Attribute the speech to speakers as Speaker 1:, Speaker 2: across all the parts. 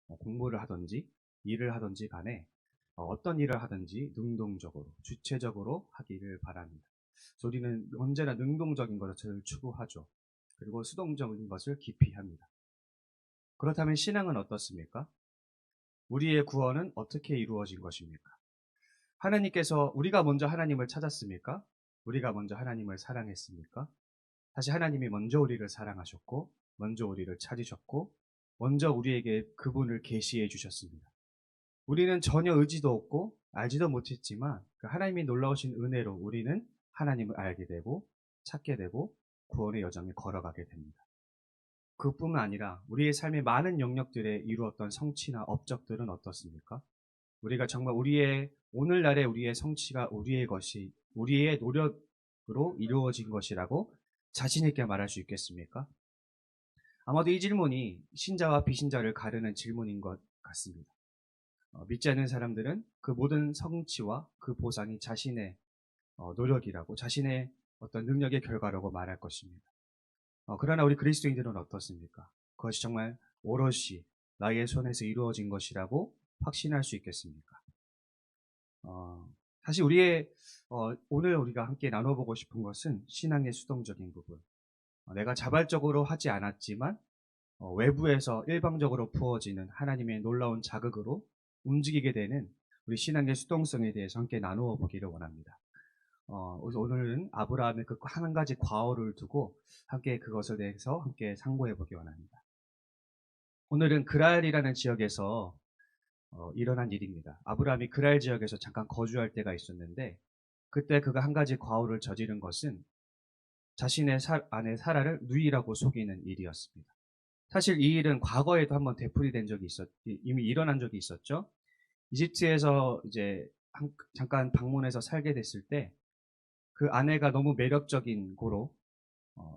Speaker 1: 공부를 하든지 일을 하든지 간에 어떤 일을 하든지 능동적으로 주체적으로 하기를 바랍니다. 그래서 우리는 언제나 능동적인 것을 추구하죠. 그리고 수동적인 것을 기피합니다. 그렇다면 신앙은 어떻습니까? 우리의 구원은 어떻게 이루어진 것입니까? 하나님께서 우리가 먼저 하나님을 찾았습니까? 우리가 먼저 하나님을 사랑했습니까? 사실 하나님이 먼저 우리를 사랑하셨고 먼저 우리를 찾으셨고 먼저 우리에게 그분을 계시해 주셨습니다. 우리는 전혀 의지도 없고 알지도 못했지만 그 하나님이 놀라우신 은혜로 우리는 하나님을 알게 되고 찾게 되고 구원의 여정에 걸어가게 됩니다. 그뿐만 아니라 우리의 삶의 많은 영역들에 이루었던 성취나 업적들은 어떻습니까? 우리가 정말 오늘날의 우리의 성취가 우리의 것이 우리의 노력으로 이루어진 것이라고 자신 있게 말할 수 있겠습니까? 아마도 이 질문이 신자와 비신자를 가르는 질문인 것 같습니다. 믿지 않는 사람들은 그 모든 성취와 그 보상이 자신의 노력이라고 자신의 어떤 능력의 결과라고 말할 것입니다. 그러나 우리 그리스도인들은 어떻습니까? 그것이 정말 오롯이 나의 손에서 이루어진 것이라고 확신할 수 있겠습니까? 사실 오늘 우리가 함께 나눠보고 싶은 것은 신앙의 수동적인 부분. 내가 자발적으로 하지 않았지만 외부에서 일방적으로 부어지는 하나님의 놀라운 자극으로 움직이게 되는 우리 신앙의 수동성에 대해서 함께 나누어 보기를 원합니다. 그래서 오늘은 아브라함의 그 한 가지 과오를 두고 함께 그것에 대해서 함께 상고해 보기 원합니다. 오늘은 그랄이라는 지역에서 일어난 일입니다. 아브라함이 그랄 지역에서 잠깐 거주할 때가 있었는데 그때 그가 한 가지 과오를 저지른 것은 자신의 아내 사라를 누이라고 속이는 일이었습니다. 사실 이 일은 과거에도 한번 되풀이된 적이 이미 일어난 적이 있었죠. 이집트에서 이제 잠깐 방문해서 살게 됐을 때 그 아내가 너무 매력적인 고로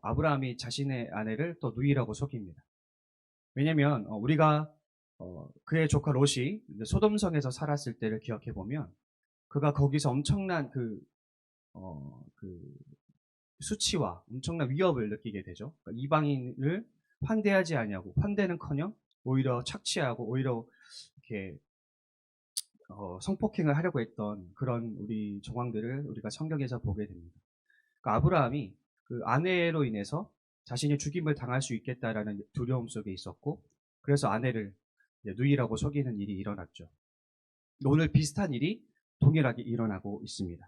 Speaker 1: 아브라함이 자신의 아내를 또 누이라고 속입니다. 왜냐하면 우리가 그의 조카 롯이 소돔성에서 살았을 때를 기억해 보면 그가 거기서 엄청난 그 수치와 엄청난 위협을 느끼게 되죠. 그러니까 이방인을 환대하지 않냐고 환대는커녕 오히려 착취하고 오히려 이렇게 성폭행을 하려고 했던 그런 우리 정황들을 우리가 성경에서 보게 됩니다. 그러니까 아브라함이 그 아내로 인해서 자신이 죽임을 당할 수 있겠다라는 두려움 속에 있었고 그래서 아내를 누이라고 속이는 일이 일어났죠. 오늘 비슷한 일이 동일하게 일어나고 있습니다.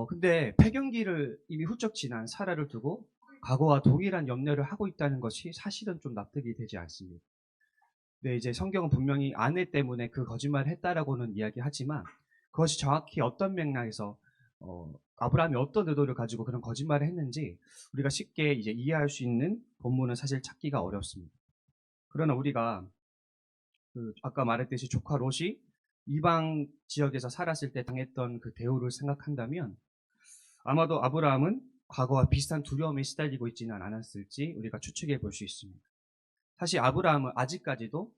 Speaker 1: 근데 폐경기를 이미 훌쩍 지난 사라를 두고 과거와 동일한 염려를 하고 있다는 것이 사실은 좀 납득이 되지 않습니다. 근데 이제 성경은 분명히 아내 때문에 그 거짓말을 했다라고는 이야기하지만 그것이 정확히 어떤 맥락에서 아브라함이 어떤 의도를 가지고 그런 거짓말을 했는지 우리가 쉽게 이제 이해할 수 있는 본문은 사실 찾기가 어렵습니다. 그러나 우리가 아까 말했듯이 조카 롯이 이방 지역에서 살았을 때 당했던 그 대우를 생각한다면 아마도 아브라함은 과거와 비슷한 두려움에 시달리고 있지는 않았을지 우리가 추측해 볼 수 있습니다. 사실 아브라함은 아직까지도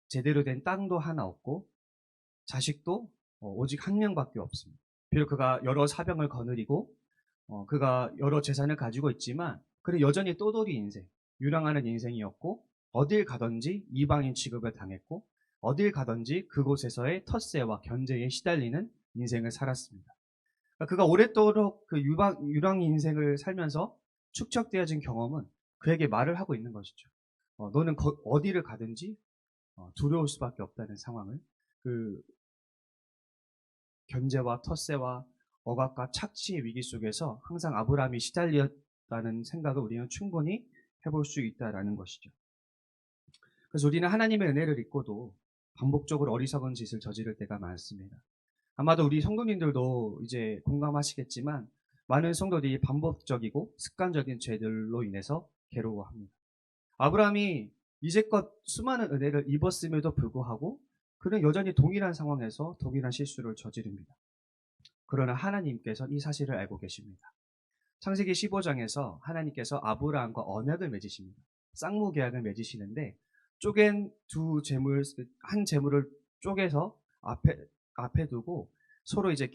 Speaker 1: 제대로 된 땅도 하나 없고 자식도 오직 한 명밖에 없습니다. 비록 그가 여러 사병을 거느리고 그가 여러 재산을 가지고 있지만 그는 여전히 떠돌이 인생, 유랑하는 인생이었고 어딜 가든지 이방인 취급을 당했고 어딜 가든지 그곳에서의 텃세와 견제에 시달리는 인생을 살았습니다. 그러니까 그가 오랫도록 그 유랑 인생을 살면서 축적되어진 경험은 그에게 말을 하고 있는 것이죠. 너는 어디를 가든지 두려울 수밖에 없다는 상황을 그 견제와 텃세와 억압과 착취의 위기 속에서 항상 아브라함이 시달렸다는 생각을 우리는 충분히 해볼 수 있다라는 것이죠. 그래서 우리는 하나님의 은혜를 잊고도 반복적으로 어리석은 짓을 저지를 때가 많습니다. 아마도 우리 성도님들도 이제 공감하시겠지만 많은 성도들이 반복적이고 습관적인 죄들로 인해서 괴로워합니다. 아브라함이 이제껏 수많은 은혜를 입었음에도 불구하고 그는 여전히 동일한 상황에서 동일한 실수를 저지릅니다. 그러나 하나님께서 이 사실을 알고 계십니다. 창세기 15장에서 하나님께서 아브라함과 언약을 맺으십니다. 쌍무계약을 맺으시는데 쪼갠 한 재물을 쪼개서 앞에 두고 서로 이제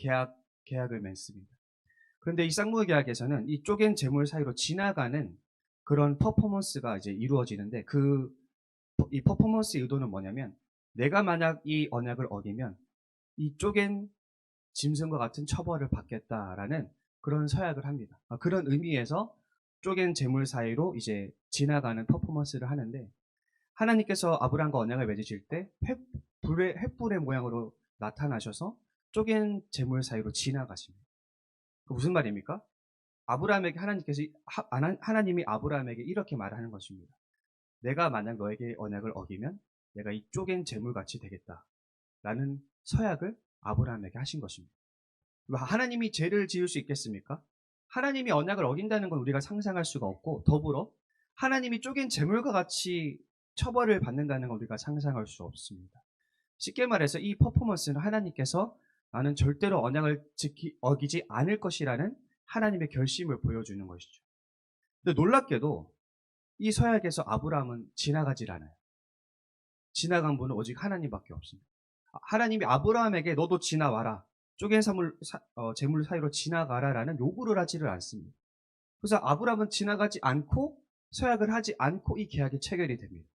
Speaker 1: 계약을 맺습니다. 그런데 이 쌍무계약에서는 이 쪼갠 재물 사이로 지나가는 그런 퍼포먼스가 이제 이루어지는데 그 이 퍼포먼스의 의도는 뭐냐면 내가 만약 이 언약을 어기면 이 쪼갠 짐승과 같은 처벌을 받겠다라는 그런 서약을 합니다. 그런 의미에서 쪼갠 재물 사이로 이제 지나가는 퍼포먼스를 하는데 하나님께서 아브라함과 언약을 맺으실 때 횃불의 모양으로 나타나셔서 쪼갠 재물 사이로 지나가십니다. 그 무슨 말입니까? 아브라함에게 하나님이 아브라함에게 이렇게 말하는 것입니다. 내가 만약 너에게 언약을 어기면 내가 이 쪼갠 재물같이 되겠다라는 서약을 아브라함에게 하신 것입니다. 하나님이 죄를 지을 수 있겠습니까? 하나님이 언약을 어긴다는 건 우리가 상상할 수가 없고 더불어 하나님이 쪼갠 재물과 같이 처벌을 받는다는 건 우리가 상상할 수 없습니다. 쉽게 말해서 이 퍼포먼스는 하나님께서 나는 절대로 언약을 어기지 않을 것이라는 하나님의 결심을 보여주는 것이죠. 근데 놀랍게도 이 서약에서 아브라함은 지나가질 않아요. 지나간 분은 오직 하나님밖에 없습니다. 하나님이 아브라함에게 너도 지나와라. 쪼갠 재물 사이로 지나가라라는 요구를 하지를 않습니다. 그래서 아브라함은 지나가지 않고 서약을 하지 않고 이 계약이 체결이 됩니다.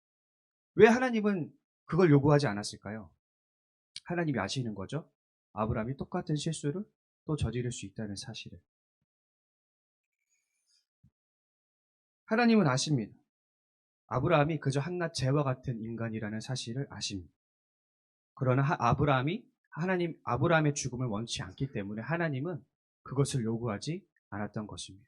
Speaker 1: 왜 하나님은 그걸 요구하지 않았을까요? 하나님이 아시는 거죠. 아브라함이 똑같은 실수를 또 저지를 수 있다는 사실을. 하나님은 아십니다. 아브라함이 그저 한낱 재와 같은 인간이라는 사실을 아십니다. 그러나 아브라함의 죽음을 원치 않기 때문에 하나님은 그것을 요구하지 않았던 것입니다.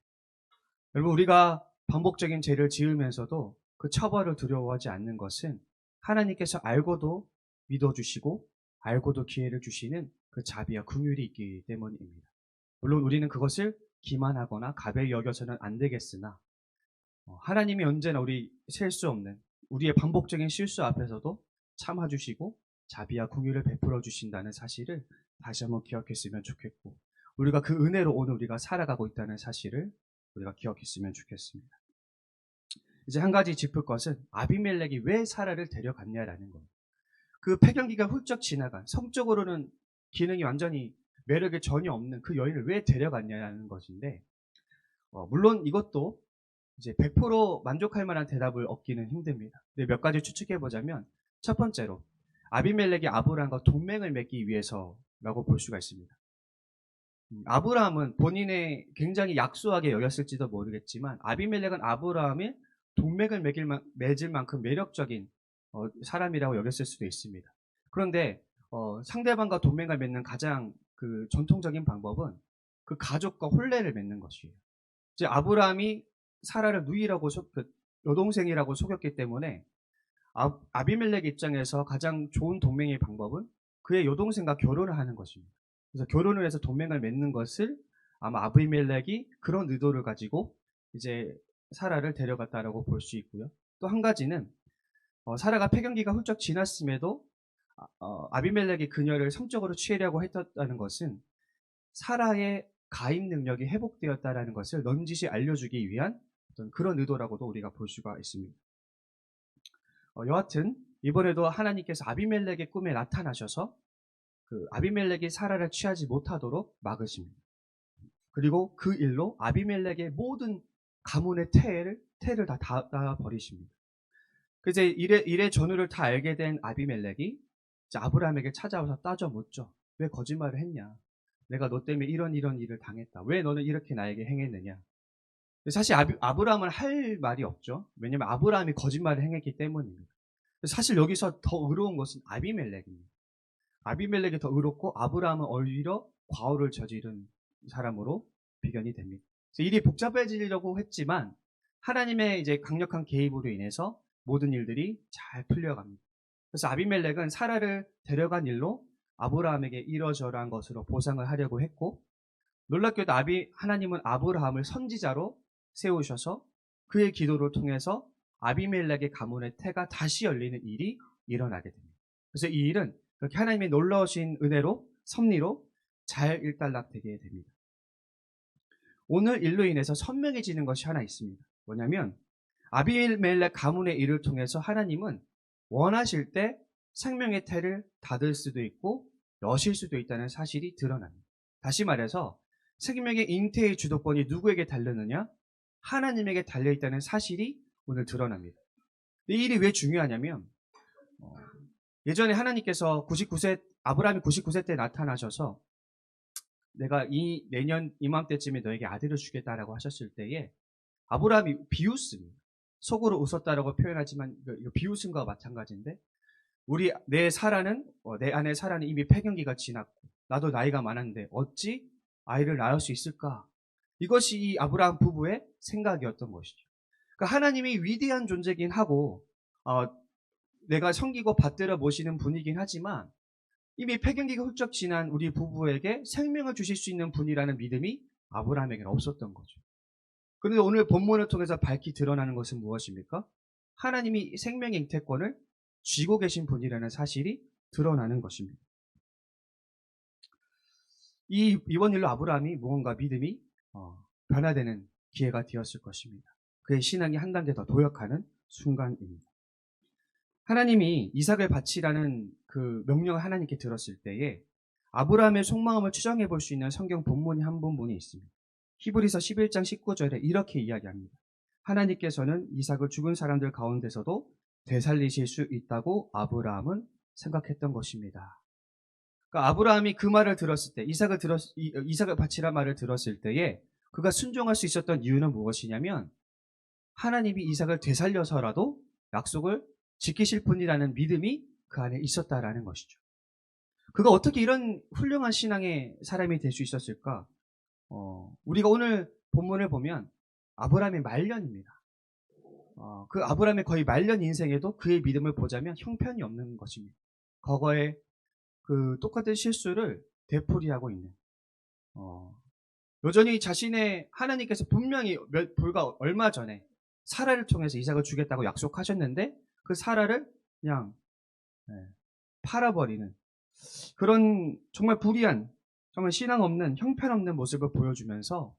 Speaker 1: 여러분, 우리가 반복적인 죄를 지으면서도 그 처벌을 두려워하지 않는 것은 하나님께서 알고도 믿어주시고 알고도 기회를 주시는 그 자비와 긍휼이 있기 때문입니다. 물론 우리는 그것을 기만하거나 가벼이 여겨서는 안 되겠으나 하나님이 언제나 우리 셀 수 없는 우리의 반복적인 실수 앞에서도 참아주시고 자비와 긍휼을 베풀어 주신다는 사실을 다시 한번 기억했으면 좋겠고 우리가 그 은혜로 오늘 우리가 살아가고 있다는 사실을 우리가 기억했으면 좋겠습니다. 이제 한 가지 짚을 것은 아비멜렉이 왜 사라를 데려갔냐라는 거예요. 그 폐경기가 훌쩍 지나간 성적으로는 기능이 완전히 매력이 전혀 없는 그 여인을 왜 데려갔냐는 것인데 물론 이것도 이제 100% 만족할 만한 대답을 얻기는 힘듭니다. 근데 몇 가지 추측해 보자면 첫 번째로 아비멜렉이 아브라함과 동맹을 맺기 위해서라고 볼 수가 있습니다. 아브라함은 본인의 굉장히 약소하게 여겼을지도 모르겠지만 아비멜렉은 아브라함의 동맹을 맺을 만큼 매력적인 사람이라고 여겼을 수도 있습니다. 그런데 상대방과 동맹을 맺는 가장 그 전통적인 방법은 그 가족과 혼례를 맺는 것이에요. 이제 아브라함이 사라를 누이라고 여동생이라고 속였기 때문에 아비멜렉 입장에서 가장 좋은 동맹의 방법은 그의 여동생과 결혼을 하는 것입니다. 그래서 결혼을 해서 동맹을 맺는 것을 아마 아비멜렉이 그런 의도를 가지고 이제 사라를 데려갔다라고 볼 수 있고요. 또 한 가지는 사라가 폐경기가 훌쩍 지났음에도 아비멜렉이 그녀를 성적으로 취하려고 했다는 것은 사라의 가임 능력이 회복되었다라는 것을 넌지시 알려주기 위한 어떤 그런 의도라고도 우리가 볼 수가 있습니다. 여하튼 이번에도 하나님께서 아비멜렉의 꿈에 나타나셔서 그 아비멜렉이 사라를 취하지 못하도록 막으십니다. 그리고 그 일로 아비멜렉의 모든 가문의 태를 다 닫아 버리십니다. 그래서 일의 전후를 다 알게 된 아비멜렉이 이제 아브라함에게 찾아와서 따져 묻죠. 왜 거짓말을 했냐? 내가 너 때문에 이런 일을 당했다. 왜 너는 이렇게 나에게 행했느냐? 사실 아브라함은 할 말이 없죠. 왜냐하면 아브라함이 거짓말을 행했기 때문입니다. 사실 여기서 더 의로운 것은 아비멜렉입니다. 아비멜렉이 더 의롭고 아브라함은 오히려 과오를 저지른 사람으로 비견이 됩니다. 그래서 일이 복잡해지려고 했지만 하나님의 이제 강력한 개입으로 인해서 모든 일들이 잘 풀려갑니다. 그래서 아비멜렉은 사라를 데려간 일로 아브라함에게 이러저러한 것으로 보상을 하려고 했고 놀랍게도 하나님은 아브라함을 선지자로 세우셔서 그의 기도를 통해서 아비멜렉의 가문의 태가 다시 열리는 일이 일어나게 됩니다. 그래서 이 일은 그렇게 하나님의 놀라우신 은혜로 섭리로 잘 일단락되게 됩니다. 오늘 일로 인해서 선명해지는 것이 하나 있습니다. 뭐냐면 아비멜렉 가문의 일을 통해서 하나님은 원하실 때 생명의 태를 닫을 수도 있고 여실 수도 있다는 사실이 드러납니다. 다시 말해서 생명의 잉태의 주도권이 누구에게 달렸느냐? 하나님에게 달려있다는 사실이 오늘 드러납니다. 이 일이 왜 중요하냐면 예전에 하나님께서 아브라함이 99세 때 나타나셔서 내가 내년 이맘때쯤에 너에게 아들을 주겠다라고 하셨을 때에 아브라함이 비웃습니다. 속으로 웃었다라고 표현하지만 이거 비웃음과 마찬가지인데 내 아내 사라는 이미 폐경기가 지났고 나도 나이가 많았는데 어찌 아이를 낳을 수 있을까? 이것이 이 아브라함 부부의 생각이었던 것이죠. 그러니까 하나님이 위대한 존재긴 하고 내가 섬기고 받들어 모시는 분이긴 하지만 이미 폐경기가 훌쩍 지난 우리 부부에게 생명을 주실 수 있는 분이라는 믿음이 아브라함에게는 없었던 거죠. 그런데 오늘 본문을 통해서 밝히 드러나는 것은 무엇입니까? 하나님이 생명의 잉태권을 쥐고 계신 분이라는 사실이 드러나는 것입니다. 이번 일로 아브라함이 무언가 믿음이 변화되는 기회가 되었을 것입니다. 그의 신앙이 한 단계 더 도약하는 순간입니다. 하나님이 이삭을 바치라는 그 명령을 하나님께 들었을 때에 아브라함의 속마음을 추정해 볼 수 있는 성경 본문이 한 본문이 있습니다. 히브리서 11장 19절에 이렇게 이야기합니다. 하나님께서는 이삭을 죽은 사람들 가운데서도 되살리실 수 있다고 아브라함은 생각했던 것입니다. 그러니까 아브라함이 그 말을 들었을 때, 이삭을 바치라 말을 들었을 때에 그가 순종할 수 있었던 이유는 무엇이냐면 하나님이 이삭을 되살려서라도 약속을 지키실 분이라는 믿음이 그 안에 있었다라는 것이죠. 그가 어떻게 이런 훌륭한 신앙의 사람이 될 수 있었을까? 우리가 오늘 본문을 보면 아브라함의 말년입니다. 그 아브라함의 거의 말년 인생에도 그의 믿음을 보자면 형편이 없는 것입니다. 과거에 그 똑같은 실수를 되풀이하고 있는 여전히 하나님께서 분명히 불과 얼마 전에 사라를 통해서 이삭을 주겠다고 약속하셨는데 그 사라를 그냥 팔아버리는 그런 정말 불의한, 정말 신앙 없는, 형편없는 모습을 보여주면서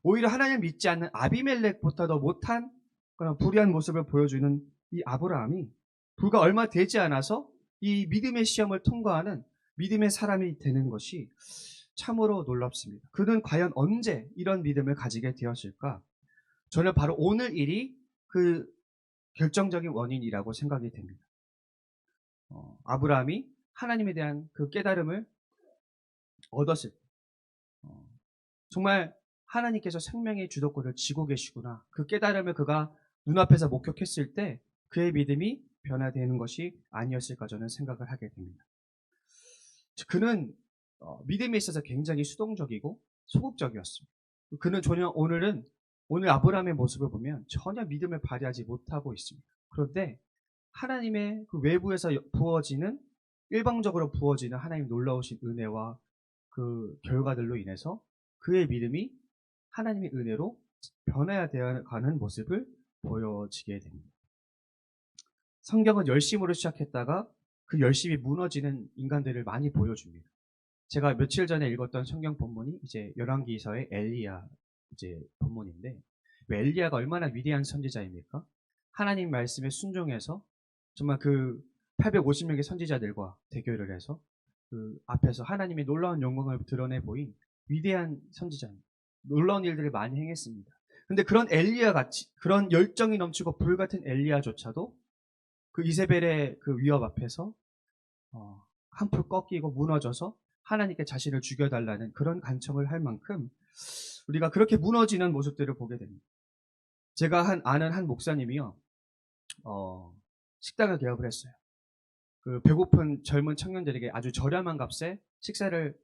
Speaker 1: 오히려 하나님을 믿지 않는 아비멜렉보다 더 못한 그런 불의한 모습을 보여주는 이 아브라함이 불과 얼마 되지 않아서 이 믿음의 시험을 통과하는 믿음의 사람이 되는 것이 참으로 놀랍습니다. 그는 과연 언제 이런 믿음을 가지게 되었을까? 저는 바로 오늘 일이 그 결정적인 원인이라고 생각이 됩니다. 아브라함이 하나님에 대한 그 깨달음을 얻었을 때 정말 하나님께서 생명의 주도권을 쥐고 계시구나. 그 깨달음을 그가 눈앞에서 목격했을 때 그의 믿음이 변화되는 것이 아니었을까 저는 생각을 하게 됩니다. 그는 믿음에 있어서 굉장히 수동적이고 소극적이었습니다. 그는 오늘 아브라함의 모습을 보면 전혀 믿음을 발휘하지 못하고 있습니다. 그런데 하나님의 그 외부에서 일방적으로 부어지는 하나님의 놀라우신 은혜와 그 결과들로 인해서 그의 믿음이 하나님의 은혜로 변화되어 가는 모습을 보여지게 됩니다. 성경은 열심으로 시작했다가 그 열심이 무너지는 인간들을 많이 보여줍니다. 제가 며칠 전에 읽었던 성경 본문이 이제 열왕기서의 엘리야 본문인데 엘리야가 얼마나 위대한 선지자입니까? 하나님 말씀에 순종해서 정말 그 850명의 선지자들과 대결을 해서 그 앞에서 하나님의 놀라운 영광을 드러내 보인 위대한 선지자입니다. 놀라운 일들을 많이 행했습니다. 근데 그런 엘리야 같이 그런 열정이 넘치고 불같은 엘리야조차도 그 이세벨의 그 위협 앞에서 한풀 꺾이고 무너져서 하나님께 자신을 죽여달라는 그런 간청을 할 만큼 우리가 그렇게 무너지는 모습들을 보게 됩니다. 제가 아는 한 목사님이요, 식당을 개업을 했어요. 그 배고픈 젊은 청년들에게 아주 저렴한 값에 식사를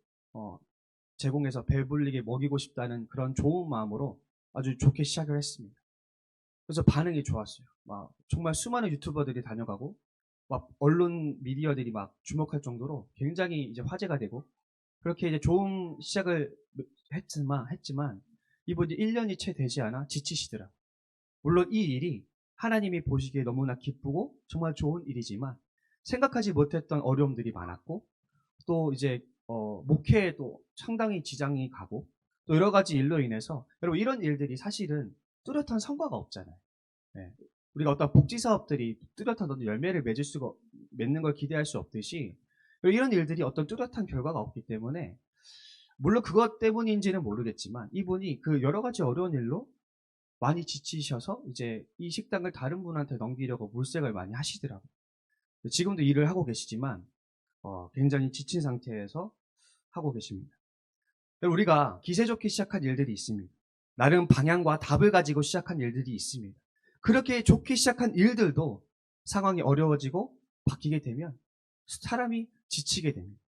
Speaker 1: 제공해서 배불리게 먹이고 싶다는 그런 좋은 마음으로 아주 좋게 시작을 했습니다. 그래서 반응이 좋았어요. 정말 수많은 유튜버들이 다녀가고 언론 미디어들이 주목할 정도로 굉장히 이제 화제가 되고 그렇게 이제 좋은 시작을 했지만 이분이 1년이 채 되지 않아 지치시더라. 물론 이 일이 하나님이 보시기에 너무나 기쁘고 정말 좋은 일이지만 생각하지 못했던 어려움들이 많았고 또 이제 목회에도 상당히 지장이 가고 또 여러 가지 일로 인해서 여러분 이런 일들이 사실은 뚜렷한 성과가 없잖아요. 네. 우리가 어떤 복지 사업들이 뚜렷한 어떤 열매를 맺는 걸 기대할 수 없듯이 이런 일들이 어떤 뚜렷한 결과가 없기 때문에 물론 그것 때문인지는 모르겠지만 이분이 그 여러 가지 어려운 일로 많이 지치셔서 이제 이 식당을 다른 분한테 넘기려고 물색을 많이 하시더라고요. 지금도 일을 하고 계시지만 굉장히 지친 상태에서 하고 계십니다. 우리가 기세 좋게 시작한 일들이 있습니다. 나름 방향과 답을 가지고 시작한 일들이 있습니다. 그렇게 좋게 시작한 일들도 상황이 어려워지고 바뀌게 되면 사람이 지치게 됩니다.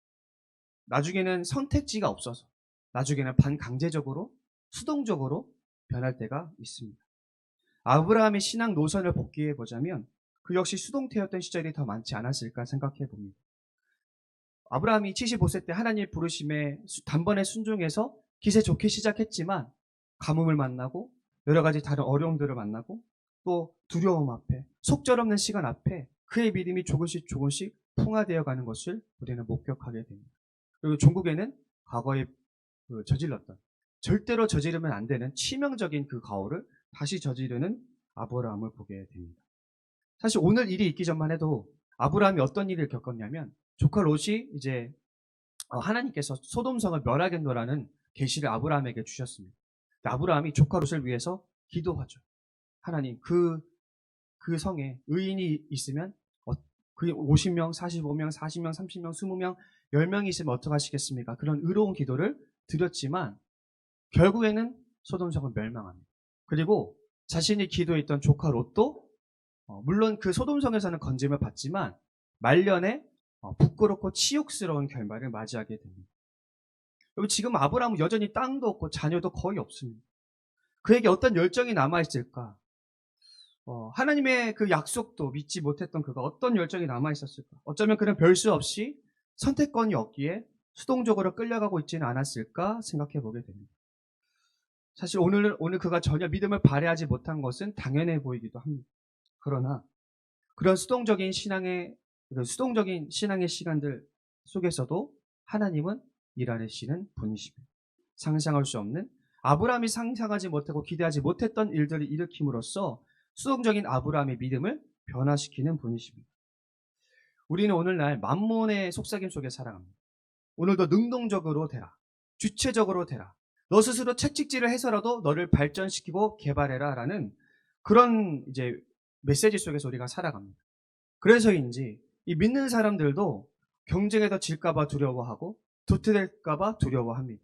Speaker 1: 나중에는 선택지가 없어서 나중에는 반강제적으로 수동적으로 변할 때가 있습니다. 아브라함의 신앙 노선을 복귀해 보자면 그 역시 수동태였던 시절이 더 많지 않았을까 생각해 봅니다. 아브라함이 75세 때 하나님의 부르심에 단번에 순종해서 기세 좋게 시작했지만 가뭄을 만나고 여러 가지 다른 어려움들을 만나고 또 두려움 앞에 속절없는 시간 앞에 그의 믿음이 조금씩 조금씩 풍화되어 가는 것을 우리는 목격하게 됩니다. 그리고 종국에는 과거에 저질렀던 절대로 저지르면 안 되는 치명적인 그 가오를 다시 저지르는 아브라함을 보게 됩니다. 사실 오늘 일이 있기 전만 해도 아브라함이 어떤 일을 겪었냐면 조카 롯이 이제 하나님께서 소돔성을 멸하겠노라는 계시를 아브라함에게 주셨습니다. 아브라함이 조카 롯을 위해서 기도하죠. 하나님 그 성에 의인이 있으면 그 50명, 45명, 40명, 30명, 20명, 10명이 있으면 어떡하시겠습니까? 그런 의로운 기도를 드렸지만 결국에는 소돔성은 멸망합니다. 그리고 자신이 기도했던 조카 롯도 물론 그 소돔성에서는 건짐을 받지만 말년에 부끄럽고 치욕스러운 결말을 맞이하게 됩니다. 여러분 지금 아브라함은 여전히 땅도 없고 자녀도 거의 없습니다. 그에게 어떤 열정이 남아있을까? 하나님의 그 약속도 믿지 못했던 그가 어떤 열정이 남아있었을까? 어쩌면 그는 별 수 없이 선택권이 없기에 수동적으로 끌려가고 있지는 않았을까 생각해 보게 됩니다. 사실 오늘 그가 전혀 믿음을 발휘하지 못한 것은 당연해 보이기도 합니다. 그러나 그런 수동적인 신앙의 시간들 속에서도 하나님은 일하시는 분이십니다. 상상할 수 없는 아브라함이 상상하지 못하고 기대하지 못했던 일들을 일으킴으로써 수동적인 아브라함의 믿음을 변화시키는 분이십니다. 우리는 오늘날 만몬의 속삭임 속에 살아갑니다. 오늘도 능동적으로 되라. 주체적으로 되라. 너 스스로 채찍질을 해서라도 너를 발전시키고 개발해라 라는 그런 이제 메시지 속에서 우리가 살아갑니다. 그래서인지 이 믿는 사람들도 경쟁에서 질까봐 두려워하고 도태될까봐 두려워합니다.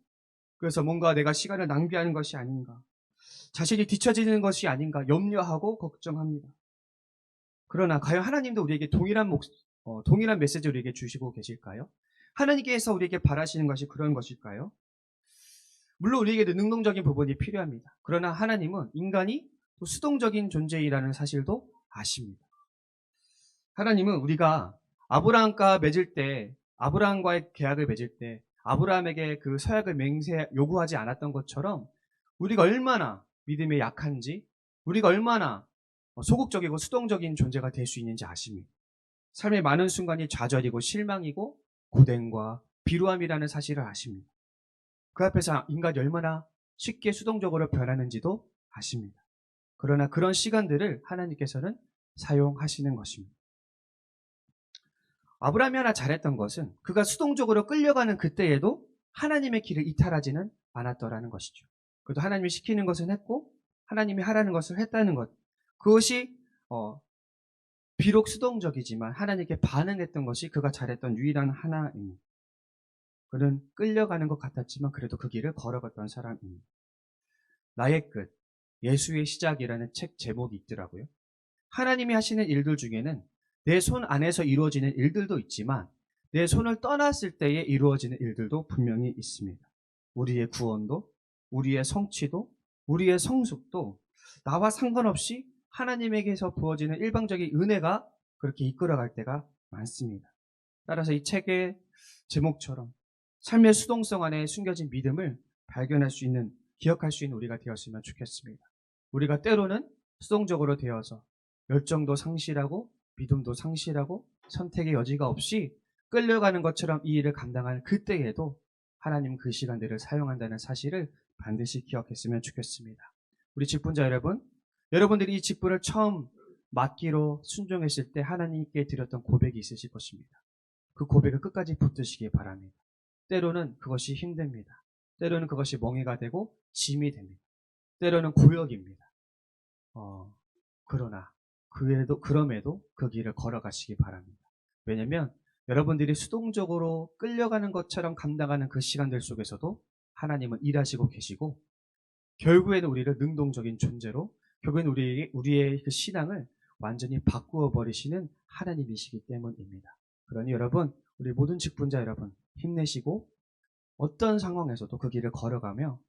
Speaker 1: 그래서 뭔가 내가 시간을 낭비하는 것이 아닌가, 자신이 뒤처지는 것이 아닌가 염려하고 걱정합니다. 그러나 과연 하나님도 우리에게 동일한 메시지를 우리에게 주시고 계실까요? 하나님께서 우리에게 바라시는 것이 그런 것일까요? 물론 우리에게도 능동적인 부분이 필요합니다. 그러나 하나님은 인간이 또 수동적인 존재이라는 사실도 아십니다. 하나님은 우리가 아브라함과의 계약을 맺을 때 아브라함에게 그 서약을 요구하지 않았던 것처럼 우리가 얼마나 믿음에 약한지, 우리가 얼마나 소극적이고 수동적인 존재가 될 수 있는지 아십니다. 삶의 많은 순간이 좌절이고 실망이고 고된과 비루함이라는 사실을 아십니다. 그 앞에서 인간이 얼마나 쉽게 수동적으로 변하는지도 아십니다. 그러나 그런 시간들을 하나님께서는 사용하시는 것입니다. 아브라함이 하나 잘했던 것은 그가 수동적으로 끌려가는 그때에도 하나님의 길을 이탈하지는 않았더라는 것이죠. 그래도 하나님이 시키는 것은 했고 하나님이 하라는 것을 했다는 것. 그것이 비록 수동적이지만 하나님께 반응했던 것이 그가 잘했던 유일한 하나입니다. 그는 끌려가는 것 같았지만 그래도 그 길을 걸어갔던 사람입니다. 나의 끝, 예수의 시작이라는 책 제목이 있더라고요. 하나님이 하시는 일들 중에는 내 손 안에서 이루어지는 일들도 있지만 내 손을 떠났을 때에 이루어지는 일들도 분명히 있습니다. 우리의 구원도, 우리의 성취도, 우리의 성숙도 나와 상관없이 하나님에게서 부어지는 일방적인 은혜가 그렇게 이끌어갈 때가 많습니다. 따라서 이 책의 제목처럼 삶의 수동성 안에 숨겨진 믿음을 발견할 수 있는, 기억할 수 있는 우리가 되었으면 좋겠습니다. 우리가 때로는 수동적으로 되어서 열정도 상실하고 믿음도 상실하고 선택의 여지가 없이 끌려가는 것처럼 이 일을 감당할 그때에도 하나님 그 시간들을 사용한다는 사실을 반드시 기억했으면 좋겠습니다. 우리 직분자 여러분, 여러분들이 이 직분을 처음 맡기로 순종했을 때 하나님께 드렸던 고백이 있으실 것입니다. 그 고백을 끝까지 붙드시기 바랍니다. 때로는 그것이 힘듭니다. 때로는 그것이 멍해가 되고 짐이 됩니다. 때로는 고역입니다. 그러나 그럼에도 그 길을 걸어가시기 바랍니다. 왜냐면 여러분들이 수동적으로 끌려가는 것처럼 감당하는 그 시간들 속에서도 하나님은 일하시고 계시고, 결국에는 우리를 능동적인 존재로, 결국에는 우리의 그 신앙을 완전히 바꾸어 버리시는 하나님이시기 때문입니다. 그러니 여러분, 우리 모든 직분자 여러분, 힘내시고 어떤 상황에서도 그 길을 걸어가며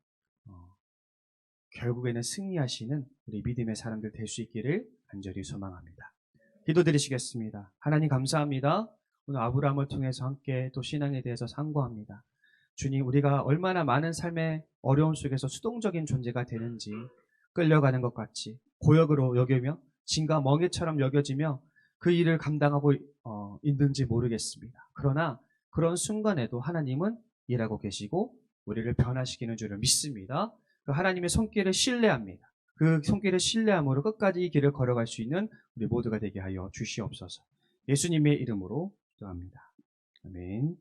Speaker 1: 결국에는 승리하시는 우리 믿음의 사람들 될 수 있기를 간절히 소망합니다. 기도드리시겠습니다. 하나님 감사합니다. 오늘 아브라함을 통해서 함께 또 신앙에 대해서 상고합니다. 주님, 우리가 얼마나 많은 삶의 어려움 속에서 수동적인 존재가 되는지, 끌려가는 것 같이 고역으로 여기며 진과 멍에처럼 여겨지며 그 일을 감당하고 있는지 모르겠습니다. 그러나 그런 순간에도 하나님은 일하고 계시고 우리를 변화시키는 줄을 믿습니다. 그 하나님의 손길을 신뢰합니다. 그 손길을 신뢰함으로 끝까지 이 길을 걸어갈 수 있는 우리 모두가 되게 하여 주시옵소서. 예수님의 이름으로 기도합니다. 아멘.